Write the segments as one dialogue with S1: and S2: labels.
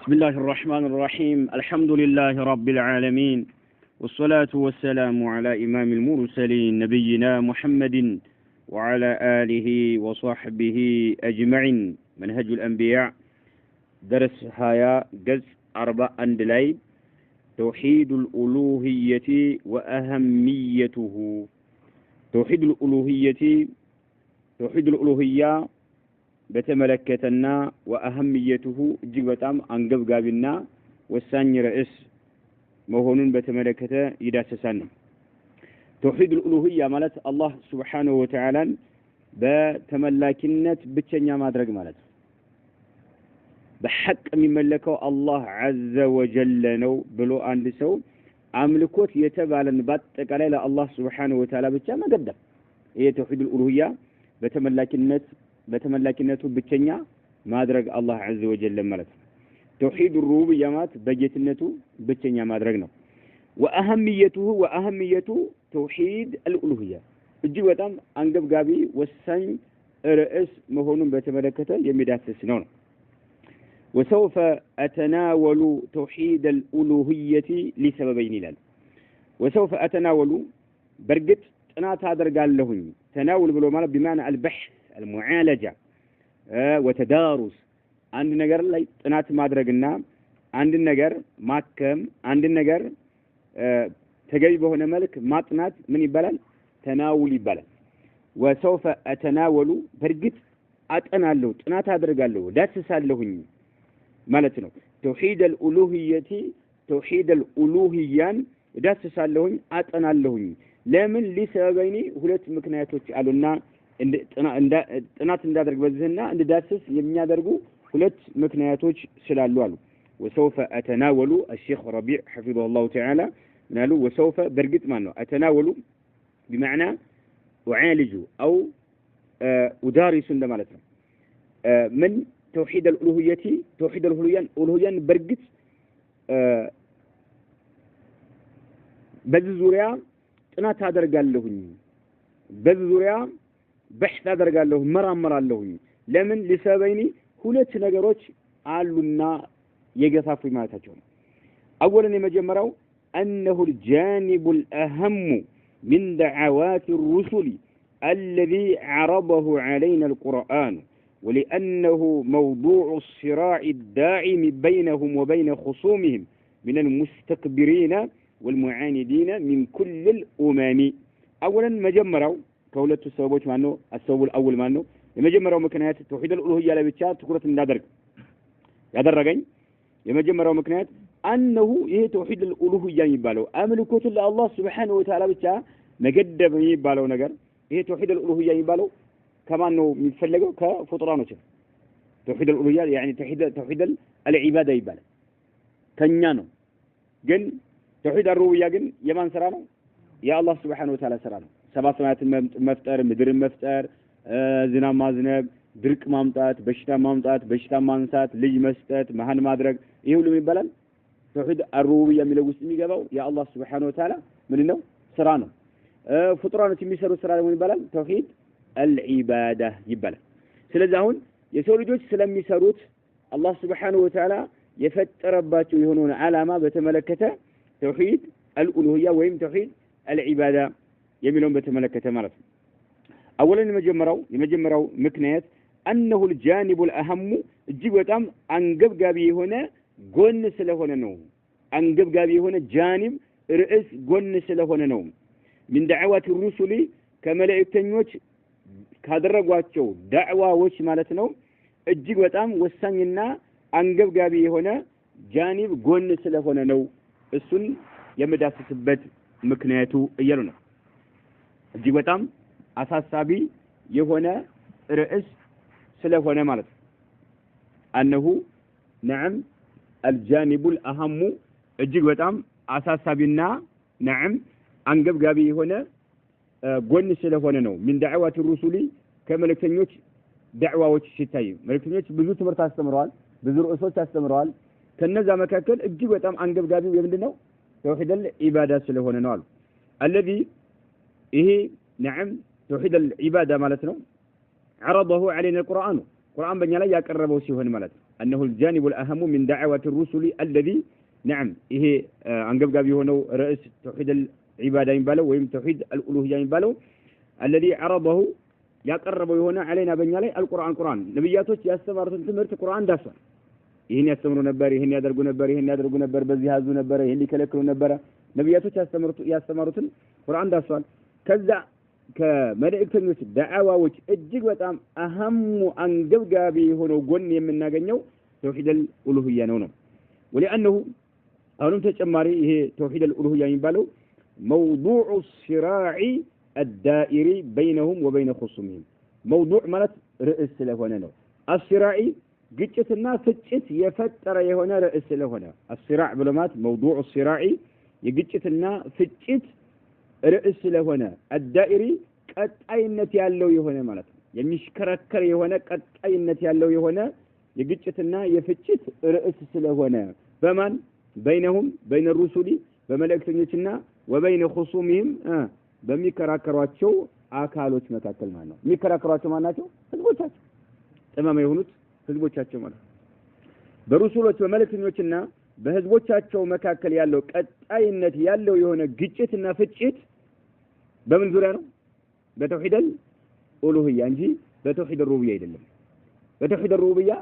S1: بسم الله الرحمن الرحيم الحمد لله رب العالمين والصلاة والسلام على إمام المرسلين نبينا محمد وعلى آله وصحبه أجمعين منهج الأنبياء درس هايا جزء 4 أندلاي توحيد الألوهية وأهميته توحيد الألوهية بتملكتنا وأهميته جبتام أنجبجابنا والساني رئيس مهونون بتملكته يداسسنا توحيد الألوهية مالت الله سبحانه وتعالى بتملكنة بتشنيا ما درج مالت بحق من ملكه الله عز وجل نو بلو عند سو أملكوت يتبعلن باتقال إلى الله سبحانه وتعالى بتشا ما قدم هي توحيد الألوهية بتملكنته بتشنيا ما درج الله عز وجل مالت توحيد الربوبية مات بجتنته بتشنيا ما درجنا وأهميته توحيد الألوهية እጅግ በጣም አንገብጋቢ ወሳኝ ርዕስ መሆኑን በተመለከተ የሚዳስስ ነው وسوف أتناول توحيد الألوهية لسببين لال وسوف أتناول برقت تنات هذا قال لهن تناول بالومال بمعنى البحث المعالجة وتدارس عند النجار اللي تنات ما درقنا عند النجار ماكم عند النجار تجيبه هنا ملك ما تنات من يبلل تناول يبلل وسوف أتناول برقت أتناله تنات هذا قال له لا تسألهن مالتنا توحيد الألوهيان داسسالهن أتنالهن لمن لسببين ሁለት ምክንያቶች አሉና ጥናት እንዳደርግ በዚህና እንደዳስስ የሚያደርጉ ሁለት ምክንያቶች ስላሉ አሉ وسوف أتناول الشيخ ربيع حفظه الله تعالى قالوا وسوف برقت مانو أتناول بمعنى أعالج أو أدارس እንደማለትነው من توحيد الألوهية برقت بذوريا ጥናት አደርጋለሁኝ በዙሪያ በሕث አደርጋለሁ መራመራለሁኝ ለምን ለሰበይኒ ሁለት ነገሮች አሉና የገፋፉኝ ማለታቸው ነው أولا የመጀመሪያው أنه الجانب الأهم من دعوات الرسل الذي عرضه علينا القرآن ولأنه موضوع الصراع الدائم بينهم وبين خصومهم من المستكبرين والمعاندين من كل الأمم أولا مجمروا كولة السببوش معنو السبب الأول معنو يمجمروا مكانات توحيد الألوهية لبتشات تقولة الندرق يدرقين يمجمروا مكانات أنه إيه توحيد الألوهية يبالو أملكوت الله سبحانه وتعالى بتشا نقدم يبالو نقر إيه توحيد الألوهية يبالو كمان إنه يتفلقوا كفطرانه شف توحيد الألوهية يعني توحيد العبادة يبالو كنيانو جن توحيد الربوبية جن يمان سرانو يا الله سبحانه وتعالى سرانو سبع سماوات مفتر مدر مفتر زنا مازنب درك مامطات بشتا مانسات لج مستات مهان مادرك يهولو يبالال توحيد الربوبية من الوسط يجابو يا الله سبحانه وتعالى من إنه سرانو فطرانه تميسرو سرانو يبالال توحيد العبادة يبالال ስለዚህ አሁን የሰው ልጆች ስለሚሰሩት አላህ Subhanahu Wa Ta'ala የፈጠረባቸው የሆነውን ዓላማ በተመለከተ توحيد الألوهية وهم توحيد العبادة يميلون بتملكة مرض أولا يمجمروا مكنيات أنه الجانب الأهم جبتام أنقب قابي هنا قنس لهنا نوم أنقب قابي هنا جانب رئيس قنس لهنا نوم من دعوات الرسل كملائكة كادرقواتشو دعوة وش مالتنو جبتام وسننا أنقب قابي هنا جانب قنس لهنا نوم እሱን የመዳሰስበት ምክንያቱ እያሉ ነው እጅግ በጣም አሳሳቢ የሆነ ርዕስ ስለሆነ ማለት ነው أنه نعم الجانب الأهم እጅግ በጣም አሳሳቢና نعم አንገብጋቢ የሆነ ጎን ስለሆነ ነው من دعوات الرسل ከመልእክተኞች ዳዕዋዎች ሲታይ መልእክተኞች ብዙ ትምህርት አስተምረዋል ብዙ ርዕሶች አስተምረዋል ከነዛ መካከል እጅግ በጣም አንገብጋቢው የምንድነው توحيد العبادة ስለሆነ ነው አሉ الذي ይሄ نعم توحيد العبادة ማለት ነው عرضه علينا القرآن ቁርአን በእኛ ላይ ያቀረበው ሲሆን ማለት ነው أنه الجانب الأهم من دعوة الرسل الذي نعم إيه أنقب قابي هنا رئيس توحيد العبادة ينبالو ويم توحيد الألوهية ينبالو الذي عرضه يقرب هنا علينا بنيالي القرآن نبياتوች ያስተማሩትን ትምህርት ቁርአን ዳሰ ይሄን ያስተምሩ ነበር ይሄን ያደርጉ ነበር በዚህ ያዙ ነበር ይሄን ይከለክሉ ነበር ነብያቶች ያስተማሩትን ቁርአን ዳሰዋል ከዛ ከመልእክተኞች ዳዕዋዎች እጅግ በጣም አህሙ አንገብጋቢ ሆኖ ጎን የምናገኘው ተውሂድ አልኡሉሂያ ነው ولانه አሁንም ተጨማሪ ይሄ ተውሂድ አልኡሉሂያ የሚባለው موضوع الصراع الدائري بينهم وبين خصومهم موضوع ማለት ርዕስ ስለሆነ ነው الصراع ግጭትና ፍጭት የፈጠረ የሆነ ርዕስ ስለሆነ الصراع ብሎ ማለት موضوع الصراع የግጭትና ፍጭት ርዕስ ስለሆነ الدائري ቀጣይነት ያለው የሆነ ማለት ነው የሚሽከረከር የሆነ ቀጣይነት ያለው የሆነ የግጭትና የፍጭት ርዕስ ስለሆነ በማን بينهم بين الرسل በመልእክተኞችና وبين خصومهم በሚከራከሯቸው አካሎች መካከል ማለት ነው የሚከራከሯቸው ማናቸው ህዝቦቻቸው ተማማ የሆኑት ህዝቦቻቸው ማለት በሩሱሎች በመልእክተኞችና በህዝቦቻቸው መካከል ያለው ቀጣይነት ያለው የሆነ ግጭትና ፍጭት በምን ዙሪያ ነው በተውሂድ አልኡሉሂያ እንጂ በተውሂድ አልሩቡቢያ አይደለም በተውሂድ አልሩቡቢያ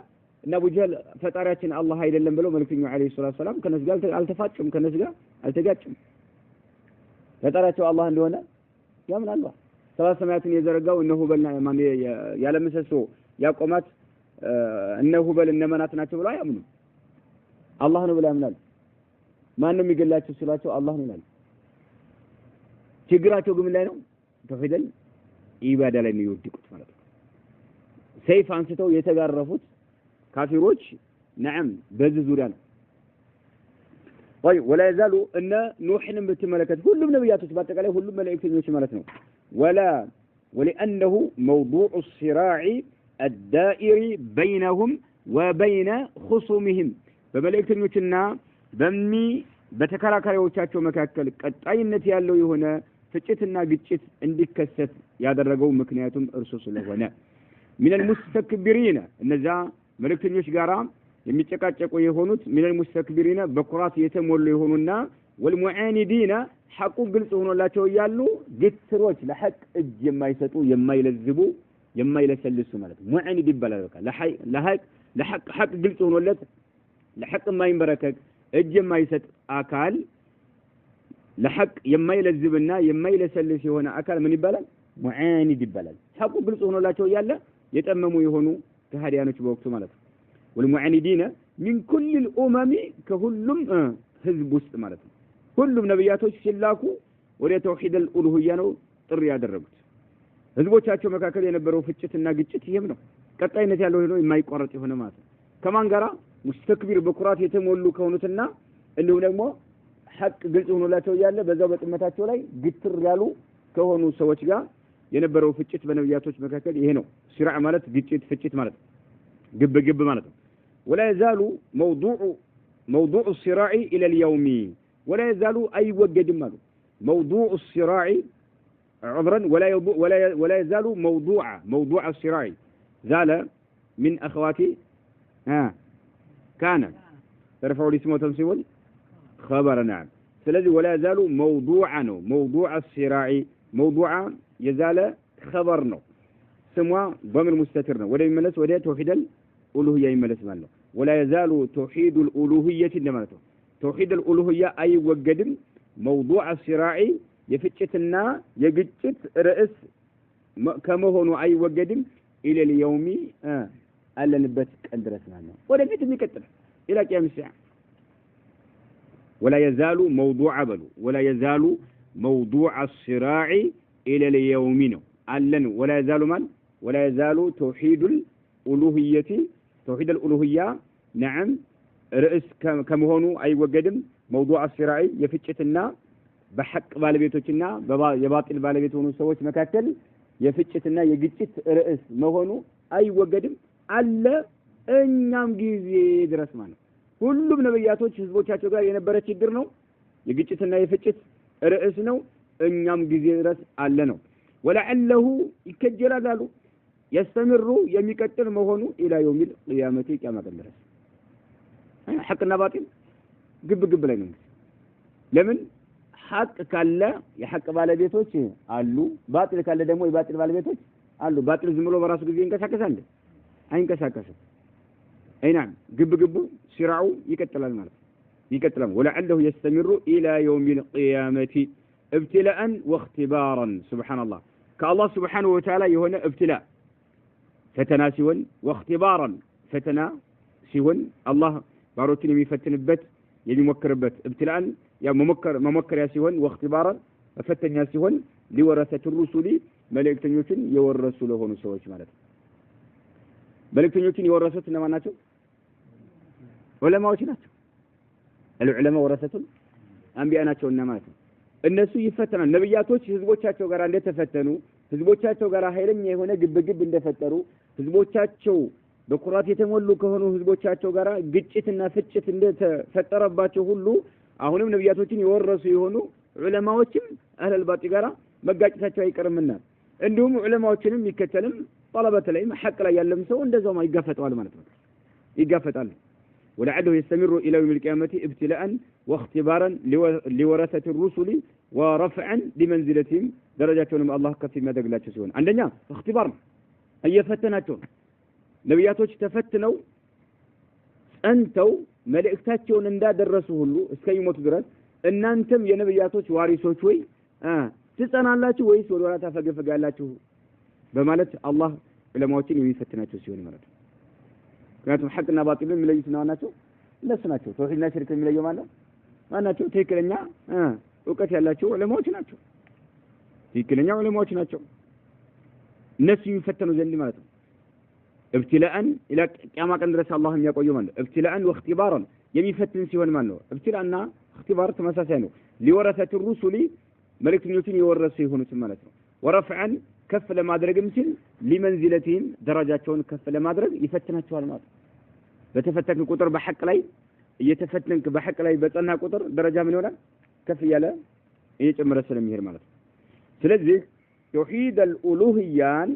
S1: እና አቡ ጀህል ፈጣሪያችን አላህ አይደለም ብለው መልእክተኛው አለይሂ ሰላቱ ሰላም ከነሱ ጋር አልተፋጩም ከነሱ ጋር አልተጋጩም ፈጣሪያቸው አላህ እንደሆነ ያምናሉ ሰባት ሰማያትን የዘረጋው እነሆ በልና ማን ያለ ምሰሶ ያቆማት እነሆ በል እነመናት ናቸው ብለው አያምኑም አላህ ነው ብለው ያምናሉ ማንም ይገላቸው ሲሏቸው አላህ ነው ይላል ችግራቸው ግን ላይ ነው ተውሂድ ኢባዳ ላይ ነው ይወድቁት ማለት ነው ሰይፍ አንስተው የተጋረፉት ካፊሮች نعم በዚህ ዙሪያ ነው طيب ولا يزالوا ان نوحንም بتملكت ሁሉም ነብያቶች በአጠቃላይ ሁሉም መላእክተኞች ማለት ነው ولانه موضوع الصراع الدائر بينهم وبين خصومهم በመላእክተኞችና በተከራካሪዎቻቸው መካከል ቀጣይነት ያለው የሆነ ፍጭትና ግጭት እንዲከሰት ያደረገው ምክንያቱም እርሱ ስለሆነ من المستكبرين እነዛ መልእክተኞች ጋራ የሚጨቃጨቁ የሆኑት من المستكبرين በኩራት የተሞሉ የሆኑና والمعاندين حق ግልጽ ሆኖላቸው ያሉ ግትሮች ለሐቅ እጅ የማይሰጡ የማይለዝቡ የማይለሰልሱ ማለት ሙዓኒድ ይባላል በቃ ለሐቅ ሐቅ ግልጽ ሆኖለት ለሐቅ የማይንበረከክ እጅ የማይሰጥ አካል ለሐቅ የማይለዝብና የማይለሰልስ የሆነ አካል ምን ይባላል ሙዓኒድ ይባላል ሐቁ ግልጽ ሆኖላቸው ያለ የጠመሙ የሆኑ ከሃዲያኖች በወቅቱ ማለት ነው والمعاندين من كل الامم كሁሉም ህዝብ ውስጥ ማለት ነው ሁሉም ነብያቶች ሲላኩ ወደ ተውሂድ አልኡሉሂያ ነው ጥሪ ያደረጉት ህዝቦቻቸው መካከል የነበረው ፍጭትና ግጭት ይሄም ነው ቀጣይነት ያለው ሆኖ የማይቋረጥ የሆነ ማለት ነው ከማን ጋራ ሙስተክቢር በኩራት የተሞሉ ከሆኑትና እንዲሁም ደግሞ ሐቅ ግልጽ ሆኖላቸው ያለ በዛው በጥመታቸው ላይ ግትር ያሉ ከሆኑ ሰዎች ጋር የነበረው ፍጭት በነብያቶች መካከል ይሄ ነው ሲራዕ ማለት ግጭት ፍጭት ማለት ግብ ማለት ነው ولا يزال موضوع الصراع الى اليوم ولا يزال اي وجد ماله موضوع الصراع عذرا ولا يزال موضوع الصراع زال من اخواتي كان ترفعوا الاسم وتنصبوا خبر نعم ስለዚህ ولا يزال موضوع الصراع موضوع يزال خبر ነው ስሟ ضمير مستتر ነው ወደ ይመለስ ወደ ተውሂድ الألوهية يملس ماله ولا يزال توحيد الألوهية እንደማለትነው توحيد الألوهية أي وجدم موضوع الصراع يفتشتنا يجتت رئيس كما هو أي وجدم إلى اليوم ألا نبت أندرس ماله ولا جيت مكتر إلى قيام الساعة ولا يزال موضوع الصراع إلى اليوم ألا ولا يزال توحيد الألوهية توحيد الألوهية نعم رئيس كم هونو أي وجدم موضوع الصراع يفتشتنا بحق بالبيتوچنا يباطل بالبيتونو سويت مكاكل يفتشتنا يجتت رئيس ما هونو أي وجدم على እኛም ጊዜ ድረስ ማለት ሁሉም ነብያቶች ህዝቦቻቸው ጋር የነበረ ችግር ነው የግጭትና የፍጭት ርዕስ ነው እኛም ጊዜ ድረስ አለ ነው ወለعله ይከጀላሉ يستمر የሚቀጥል መሆኑ ኢላ የውሚል ቂያመቲ ቂያማ ድረስ ሐቅና ባጢል ግብ ላይ ነው። ለምን ሐቅ ካለ የሐቅ ባለቤቶች አሉ፣ ባጢል ካለ ደግሞ የባጢል ባለቤቶች አሉ። ባጢል ዝም ብሎ በራሱ ጊዜ ይንቀሳቀሳል አይንቀሳቀስም። አይናም ግብ ሲራው ይቀጥላል ማለት ይቀጥላል። ወለዐለሁ يستمر الى يوم القيامه ابتلاء واختبارا سبحان الله كالله سبحانه وتعالى የሆነ ابتلاء ፈተና ሲሆን واختبارا ፈተና ሲሆን አላህ ባሮችን የሚፈትንበት የሚሞክርበት ابتلاء ያ መሞከሪያ ሲሆን واختبارا ፈተኛ ሲሆን ሊወረሰቱ الرسل መልእክተኞችን የወረሱ ለሆኑ ሰዎች ማለት ነው። መልእክተኞችን የወረሱት እነማን ናቸው? ዑለማዎች ናቸው። العلماء ورثة الانبياء ናቸው እና ማለት ነው። እነሱ ይፈተናል። ነብያቶች ህዝቦቻቸው ጋር እንደተፈተኑ ህዝቦቻቸው ጋር ኃይለኛ የሆነ ግብግብ እንደፈጠሩ ህዝቦቻቸው በኩራት የተሞሉ ከሆኑ ህዝቦቻቸው ጋር ግጭትና ፍጭት እንደተፈጠረባቸው ሁሉ አሁንም ነብያቶችን የወረሱ የሆኑ ዑለማዎችም አህለል ባጢ ጋራ መጋጨታቸው አይቀርምና እንዲሁም ዑለማዎችንም ይከተልም طلبة ላይ ሐቅ ላይ ያለም ሰው እንደዛው ይጋፈጣል ማለት ነው። ይጋፈጣል። ولعله يستمر إلى يوم القيامة ابتلاء واختبارا لورثة الرسل ورفعا لمنزلتهم درجاتهم الله كفي ما دقلاتهم سيون عندنا اختبار أي فتناتهم نبياتوش تفتنوا أنتوا ملئكتاتهم اندا درسوه له اسكا يموت درس ان انتم يا نبياتوش وارثوش وي تسألانلاችሁ ወይስ ወደ ኋላ ታፈገፈጋላችሁ በማለት አላህ ዑለማዎችን የሚፈትናቸው ሲሆን ማለት ነው። ምክንያቱም ሐቅና ባጢል የሚለዩት ናቸው እነሱ ናቸው። ተውሂድና ሽርክ የሚለየው ማን ናቸው? ትክክለኛ ዕውቀት ያላቸው ዑለማዎች ናቸው። ትክክለኛ ዑለማዎች ናቸው። እነሱ የሚፈተኑ ዘንድ ማለት ነው። ابتلاءً الى ቂያማ ቀን ድረስ አላህ የሚያቆየው ማለት ነው። ابتلاءً واختباراً የሚፈትን ሲሆን ማለት ነው። ابتلاءና اختبار ተመሳሳይ ነው። ሊወረሰቱ الرسل መልእክተኞችን የወረሱ የሆኑት ማለት ነው። ورفعاً ከፍ ለማድረግም ሲል ሊመንዚለቲን ደረጃቸውን ከፍ ለማድረግ ይፈትናቸዋል ማለት ነው። በተፈተንክ ቁጥር በሐቅ ላይ እየተፈተንክ በሐቅ ላይ በጸና ቁጥር ደረጃ ምን ይሆናል? ከፍ ያለ እየጨመረ ስለሚሄድ ማለት ነው። ስለዚህ ተውሂድ አልኡሉሂያን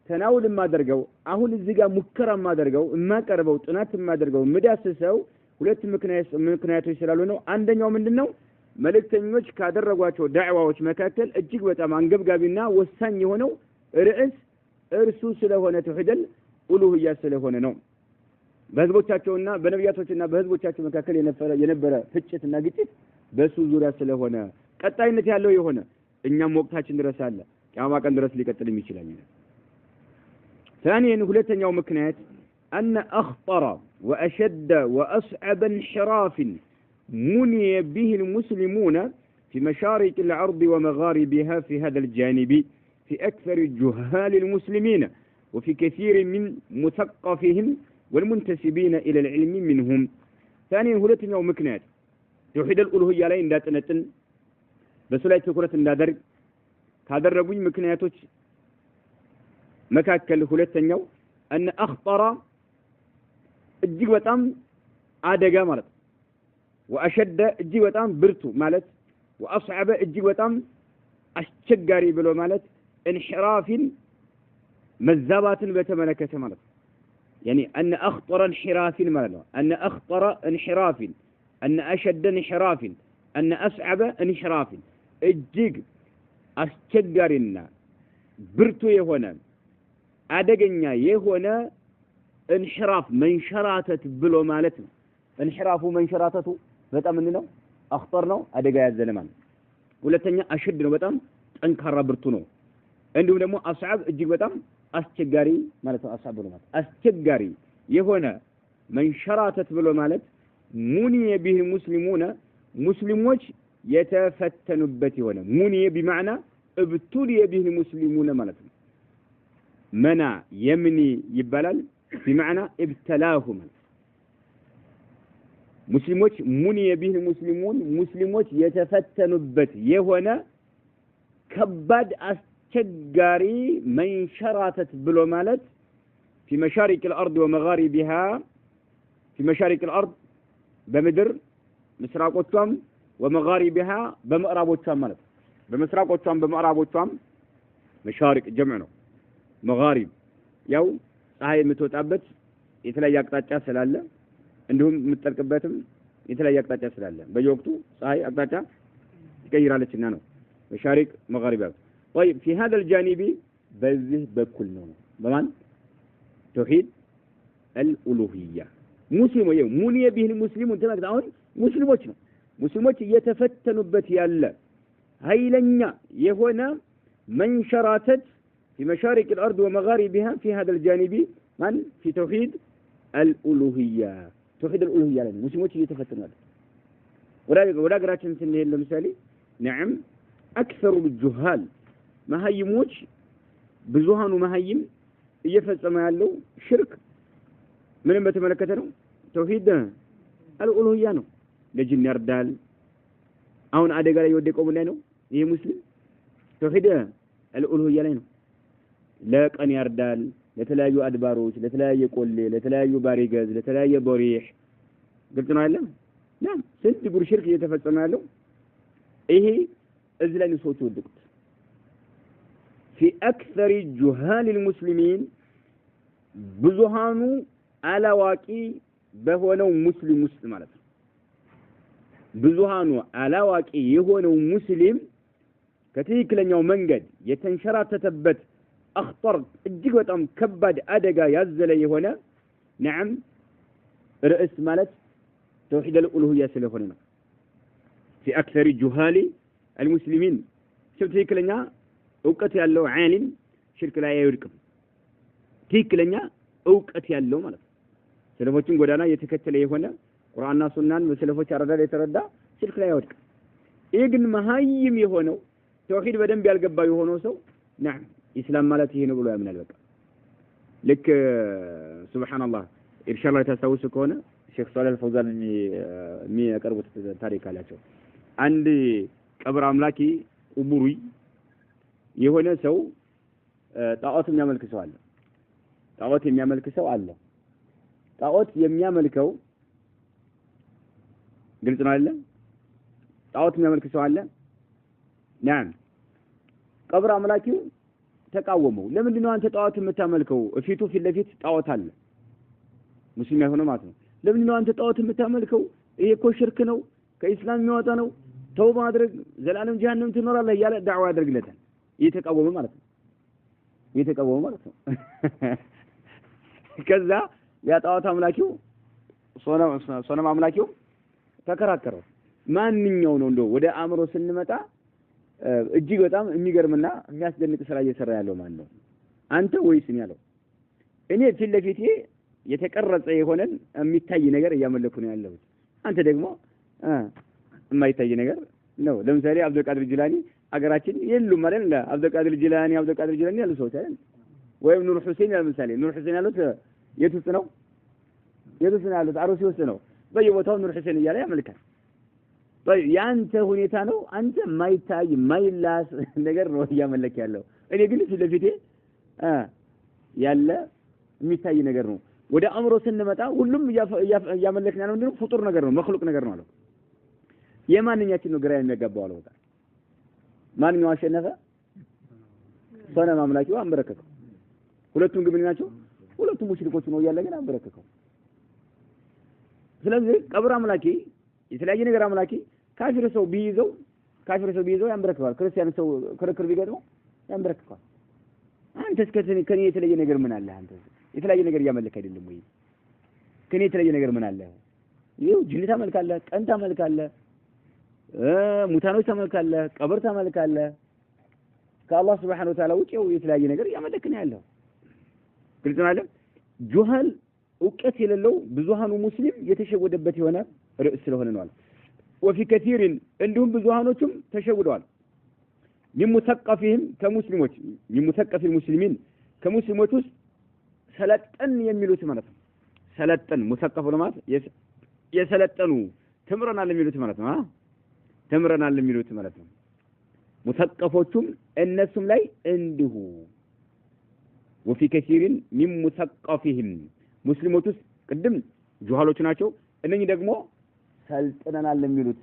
S1: ተናውል ማደርገው አሁን እዚህ ጋር ሙከራ ማደርገው የማቀርበው ጥናት ማደርገው ምዳስሰው ሁለት ምክንያቶች ስላሉ ነው። አንደኛው ምንድነው? መልእክተኞች ካደረጓቸው ዳዕዋዎች መካከል እጅግ በጣም አንገብጋቢና ወሳኝ የሆነው ርዕስ እርሱ ስለሆነ ተውሂድ አልኡሉሂያ ስለሆነ ነው። በህዝቦቻቸውና በነብያቶችና በህዝቦቻቸው መካከል የነበረ ፍጭትና ግጭት በሱ ዙሪያ ስለሆነ ቀጣይነት ያለው የሆነ እኛም ወቅታችን ድረስ አለ ቂያማ ቀን ድረስ ሊቀጥልም ይችላል። ثانيا ሁለተኛው ምክንያት أن أخطر وأشد وأصعب انحراف مني به المسلمون في مشارق الأرض ومغاربها في هذا الجانب في أكثر جهال المسلمين وفي كثير من مثقفهم والمنتسبين إلى العلم منهم. ثانيا ሁለተኛው ምክንያት ተውሂድ አልኡሉሂያ ላይ እንዳጥነጥን በሱ ላይ ትኩረት እንዳደርግ ካደረጉኝ ምክንያቶች መካከል ሁለተኛው أن أخطر እጅግ በጣም አደጋ ማለት وأشد እጅግ በጣም ብርቱ ማለት وأصعب እጅግ በጣም አስቸጋሪ ብሎ ማለት انحرافን መዛባትን በተመለከተ ማለት يعني أن أخطر انحراف ማለት ነው። أن أخطر انحراف أن أشد انحراف أن أصعب انحراف እጅግ አስቸጋሪና ብርቱ የሆነ አደገኛ የሆነ انحراف መንሸራተት ብሎ ማለት ነው። انحرافu መንሸራተቱ በጣም ምን ነው? አخطر ነው፣ አደጋ ያዘለ ማለት። ሁለተኛ አሽድ ነው፣ በጣም ጠንካራ ብርቱ ነው። እንዲሁም ደግሞ አስዓብ እጅግ በጣም አስቸጋሪ ማለት ነው። አስዓብ ብሎ ማለት አስቸጋሪ የሆነ መንሸራተት ብሎ ማለት ሙኒየ ቢሂ ሙስሊሙና ሙስሊሞች የተፈተኑበት የሆነ ሙኒየ بمعنى ابتلي به المسلمون ማለት ነው። መና የምኒ ይባላል بمعنى ابتلاهم ሙስሊሞች ሙኒየ ቢሂ ሙስሊሙን ሙስሊሞች የተፈተኑበት የሆነ ከባድ አስቸጋሪ መንሸራተት ብሎ ማለት في مشارق الأرض ومغاربها في مشارق الأرض በምድር ምስራቆቿም ومغاربها በምዕራቦቿም ማለት በምስራቆቿም በምዕራቦቿም መሻሪቅ ጀምዕ ነው። መጋሪብ ያው ፀሐይ የምትወጣበት የተለያየ አቅጣጫ ስላለ እንዲሁም የምትጠልቅበትም የተለያየ አቅጣጫ ስላለ በየወቅቱ ፀሐይ አቅጣጫ ትቀይራለችና ነው መሻሪቅ መጋሪብ طيب في هذا الجانب በዚህ በኩል ነው በማን ተውሂድ الالوهيه ሙስሊሙ ሙኒየ ቢል ሙስሊሙን ተመጣጣውን ሙስሊሞች ነው ሙስሊሞች እየተፈተኑበት ያለ ኃይለኛ የሆነ መንሸራተት في مشارق الارض ومغاربها في هذا الجانب من في توحيد الالوهيه توحيد الالوهيه يعني ሙስሊሞች እየተፈተኑ ያለ ወደ ሀገራችን ስንሄድ ለምሳሌ نعم اكثر الجهال መሃይሞች ብዙሃኑ መሃይም እየፈጸመ ያለው ሽርክ ምንም በተመለከተ ነው ተውሂድ الالوهيه ነው ለጅን ያርዳል አሁን አደጋ ላይ የወደቀው ምን ላይ ነው ይሄ ሙስሊም ተውሂድ الالوهيه ላይ ነው ለቀን ያርዳል ለተለያዩ አድባሮች ለተለያየ ቆሌ ለተለያዩ ባሪገዝ ለተለያየ ቦሪህ ግልጽ ነው አይደለም ያን ስንት ጉር ሽርክ እየተፈጸመ ያለው ይሄ እዚህ ላይ ነው ሰዎች ወደቁት في اكثر جهال المسلمين ብዙሃኑ አላዋቂ በሆነው ሙስሊም ውስጥ ማለት ነው ብዙሃኑ አላዋቂ የሆነው ሙስሊም ከትክክለኛው መንገድ የተንሸራተተበት اخطر እጅግ በጣም ከባድ አደጋ ያዘለ የሆነ نعم رئيس ማለት توحيد الالوهيه ስለሆነ ነው في اكثر جهال المسلمين ትክክለኛ ዕውቀት ያለው ዓሊም ሽርክ ላይ አይወድቅም ትክክለኛ ዕውቀት ያለው ማለት ነው ሰለፎችን ጎዳና የተከተለ የሆነ ቁርአንና ሱናን በሰለፎች አረዳድ የተረዳ ሽርክ ላይ አይወድቅም ይሄ ግን መሃይም የሆነው ተውሂድ በደንብ ያልገባው የሆነው ሰው نعم ኢስላም ማለት ይሄ ነው ብሎ ያምናል በቃ ልክ ሱብሃንአላህ ኢንሻአላህ ታስታውሱ ከሆነ ሼክ ሷሊህ አልፈውዛን የሚያቀርቡት ታሪክ አላቸው አንድ ቀብር አምላኪ ቁቡሪ የሆነ ሰው ጣዖት የሚያመልክ ሰው አለ ጣዖት የሚያመልክ ሰው አለ ጣዖት የሚያመልከው ግልጽ ነው አይደል ጣዖት የሚያመልክ ሰው አለ نعم ቀብር አምላኪው ተቃወመው ለምንድን ነው አንተ ጣዖት የምታመልከው ፊቱ ፊት ለፊት ጣዖት አለ ሙስሊም ያሆነ ማለት ነው ለምንድን ነው አንተ ጣዖት የምታመልከው ይሄ እኮ ሽርክ ነው ከኢስላም የሚወጣ ነው ተውባ አድርግ ዘላለም ጀሃነም ትኖራለህ ያለ ዳዕዋ ያደርግለታል እየተቃወመ ማለት ነው ከዛ ያ ጣዖት አምላኪው ሶነም አምላኪው ተከራከረው ማንኛው ነው እንደው ወደ አእምሮ ስንመጣ እጅግ በጣም የሚገርምና የሚያስደንቅ ስራ እየሰራ ያለው ማን ነው አንተ ወይስ እኔ ያለው እኔ ፊት ለፊቴ የተቀረጸ የሆነን የሚታይ ነገር እያመለኩ ነው ያለው አንተ ደግሞ የማይታይ ነገር ነው ለምሳሌ አብዱልቃድር ጅላኒ አገራችን የሉም ማለት አብዱልቃድር ጅላኒ ያሉ ሰዎች አይደል ወይም ኑር ሁሴን ለምሳሌ ኑር ሁሴን ያሉት የት ውስጥ ነው ያሉት አሩሲ ውስጥ ነው በየቦታው ኑር ሁሴን እያለ ያመልካል ያንተ ሁኔታ ነው አንተ ማይታይ ማይላስ ነገር ነው እያመለክ ያለው እኔ ግን ፊት ለፊቴ ያለ የሚታይ ነገር ነው ወደ አእምሮ ስንመጣ ሁሉም እያመለክና ነው እንደው ፍጡር ነገር ነው መخلوቅ ነገር ነው አለው የማንኛችን ነው ግራ የሚያጋባው አለው በቃ ማንኛው አሸነፈ ሶነም አምላኪው አንበረከከው ሁለቱም ግብን ናቸው ሁለቱም ሙሽሪኮች ነው ያለ ግን አንበረከከው ስለዚህ ቀብር አምላኪ የተለያየ ነገር አምላኪ ካፊር ሰው ቢይዘው ያንበረክካል ክርስቲያን ሰው ክርክር ቢገጥመው ያንበረክካል አንተ እስከተኔ ከኔ የተለየ ነገር ምን አለ አንተ የተለያየ ነገር ያመለክ አይደለም ወይ ከኔ የተለየ ነገር ምን አለ ይኸው ጅን ታመልካለህ ቀን ታመልካለህ ሙታኖች ታመልካለህ ቀብር ታመልካለህ ከአላህ Subhanahu Wa Ta'ala ውጪ የተለያየ ነገር ያመለክ ነው ያለው ግልጽ ነው አይደል ጁሃል ዕውቀት የሌለው ብዙሃኑ ሙስሊም የተሸወደበት የሆነ ርዕስ ስለሆነ ነው አለ وفي كثير እንደውም ብዙሃኖቹም ተሸውደዋል ከሙስሊሞች የሚثقف المسلمين ከሙስሊሞች ውስጥ ሰለጠን የሚሉት ማለት ነው ሰለጠን ሙثقف ማለት የሰለጠኑ ተምረናል የሚሉት ማለት ነው ተምረናል የሚሉት ማለት ነው ሙثقፎቹም እነሱም ላይ እንዲሁ وفي كثير من مثقفهم ሙስሊሞች ውስጥ ቅድም ጁሃሎች ናቸው እነኚህ ደግሞ ሰልጥነናል የሚሉት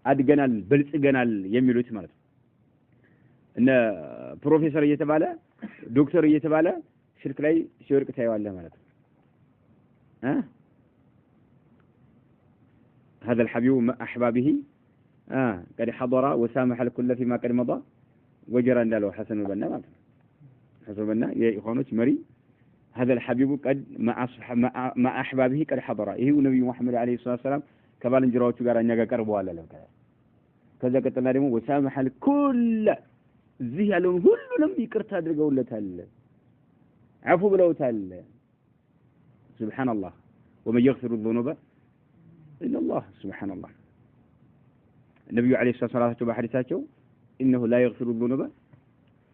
S1: አድገናል በልጽገናል የሚሉት ማለት ነው እነ ፕሮፌሰር እየተባለ ዶክተር እየተባለ ሽርክ ላይ ሲወርቅ ታየዋለህ ማለት ነው هذا الحبيب مع أحبابه قد حضر وسامح الكل فيما قد مضى وجرى له حسن البنا حسن البنا يخونوش مري هذا الحبيب قد مع أحبابه قد حضر إيه النبي محمد عليه الصلاة والسلام كبال انجراوቹ ጋር እኛ ጋር ቀርበዋል አለ ከዛ ቀጥላ ደግሞ وسامح الكل እዚህ ያለውን ሁሉንም ይቅርታ አድርገውለታል عفو ብለውታል سبحان الله ومن يغفر الذنوب إلا الله سبحان الله النبي عليه الصلاة والسلام بحديثاته إنه لا يغفر الذنوب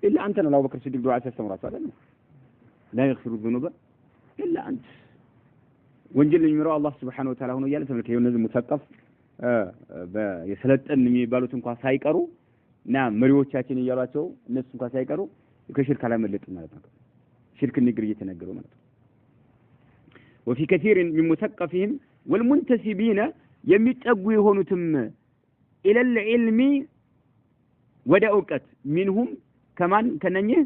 S1: إلا أنت أنا أبو بكر الصديق دعاء السمرات لا يغفر الذنوب إلا أنت وانجل المراء الله سبحانه وتعالى هنا يالي تملك يونز مثقف يسلط أن يبالو تنقى سايقروا نعم مريوچاችን እያሏቸው እነሱ እንኳን ሳይቀሩ ከሽርክ አላመለጡ ማለት ነው ሽርክ ንግር እየተነገሩ ማለት ነው وفي كثير من مثقفهم والمنتسبين የሚጠጉ የሆኑትም إلى العلم ወደ ዕውቀት منهم كمان ከነኚህ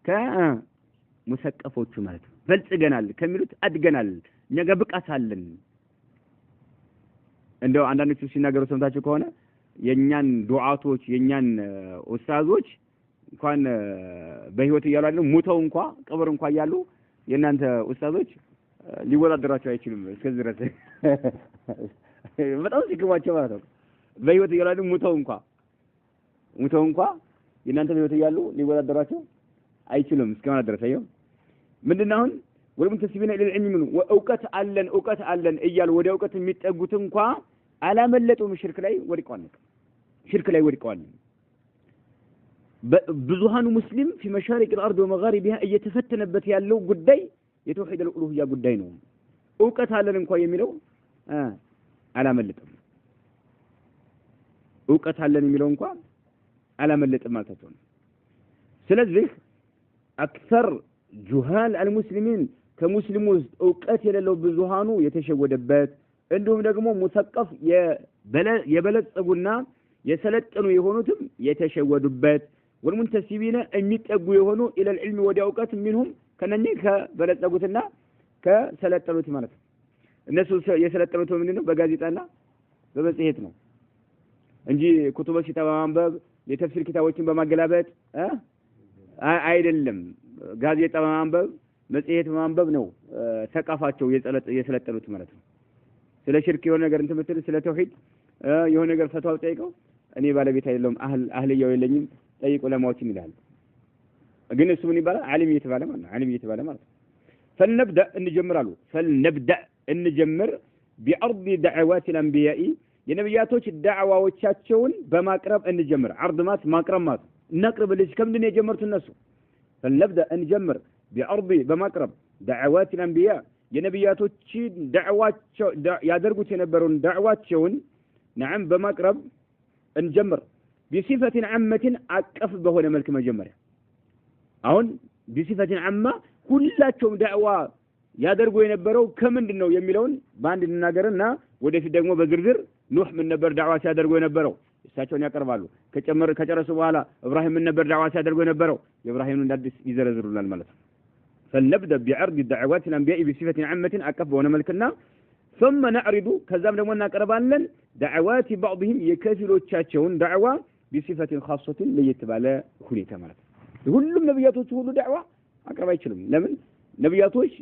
S1: ከሙሰቀፎቹ ማለት ነው በልጽገናል ከሚሉት አድገናል ነገ ብቃት አለን እንደው አንዳንዶቹ ሲናገሩ ሰምታችሁ ከሆነ የኛን ዱዓቶች የኛን ኡስታዞች እንኳን በህይወት እያሉ አይደለም ሞተው እንኳን ቀብር እንኳን ያሉ የናንተ ኡስታዞች ሊወዳደራቸው አይችሉም እስከዚህ ድረስ በጣም ሲግባቸው ማለት ነው በህይወት እያሉ አይደለም ሞተው እንኳን የናንተ በህይወት እያሉ ሊወዳደራቸው አይችሉም እስከማለት ድረስ አየው ምንድነው አሁን ወልም ተስቢና ለልዕልም ምን ወእውቀት አለን እያሉ ወደ ዕውቀት የሚጠጉት እንኳን አላመለጡም ሽርክ ላይ ወድቀዋል ብዙሃኑ ሙስሊም في مشارق الارض ومغاربها እየተፈተነበት ያለው ጉዳይ የተውሂድ الالوهيه ጉዳይ ነው ዕውቀት አለን እንኳን የሚለው አላመለጠም ዕውቀት አለን የሚለው እንኳን አላመለጠም ማለት ነው ስለዚህ አክثر جهال المسلمين ከሙስሊሞች ዕውቀት የሌለው ብዙሃኑ የተሸወደበት እንደውም ደግሞ ሙሰቀፍ የበለጸጉና የሰለጠኑ የሆኑትም የተሸወዱበት ወልሙንተሲቢና የሚጠጉ የሆኑ ኢለ العلم ወደ ዕውቀት منهم ከነኚህ ከበለጸጉትና ከሰለጠኑት ማለት ነው እነሱ የሰለጠኑት ምንድነው በጋዜጣና በመጽሔት ነው እንጂ ኩቱቦች በማንበብ የተፍሲር ኪታቦችን በማገላበጥ አይደለም ጋዜጣ በማንበብ መጽሔት በማንበብ ነው ተቃፋቸው የሰለጠኑት ማለት ነው ስለ ሽርክ የሆነ ነገር እንትን ምትል ስለ ተውሂድ የሆነ ነገር ፈታው ጠይቀው እኔ ባለቤት አይደለም አህልያው የለኝም ጠይቁ ለማዎችን ይላል ግን እሱ ምን ይባላል ዓሊም እየተባለ ማለት فلنبدأ እንጀምር بعرض دعوات الانبياء የነብያቶች ዳዕዋዎቻቸውን በማቅረብ እንጀምር عرض ማቅረብ እናቅርብ ልጅ ከምንድን የጀመሩት እነሱ فلنبدأ እንጀምር بعرض በማቅረብ دعوات الانبياء የነብያቶች ዳዕዋቸው ያደርጉት የነበረውን ዳዕዋቸውን نعم በማቅረብ እንጀምር بصفة عامة አቀፍ በሆነ መልኩ መጀመሪያ አሁን بصفة عامة ሁላቸውም ዳዕዋ ያደርጉ የነበረው ከምንድነው የሚለውን ባንድ እንናገርና ወደፊት ደግሞ በዝርዝር ኑህ ምን ነበር ዳዕዋ ሲያደርጉ የነበረው እሳቸውን ያቀርባሉ ከጨረሱ በኋላ ኢብራሂም ምን ነበር ዳዕዋ ሲያደርጉ የነበረው ኢብራሂምን እንዳዲስ ይዘረዝሩናል ማለት ነው فلنبدأ بعرض الدعوات الأنبياء بصفة عامة أكف ونملكنا ثم نعرض كذاب لمنا قربانا دعوات بعضهم يكفلوا تشاتشون دعوة بصفة خاصة ليتبالى خلية مالك كل نبياتوش هو دعوة أقرب يشلم لمن نبياتوش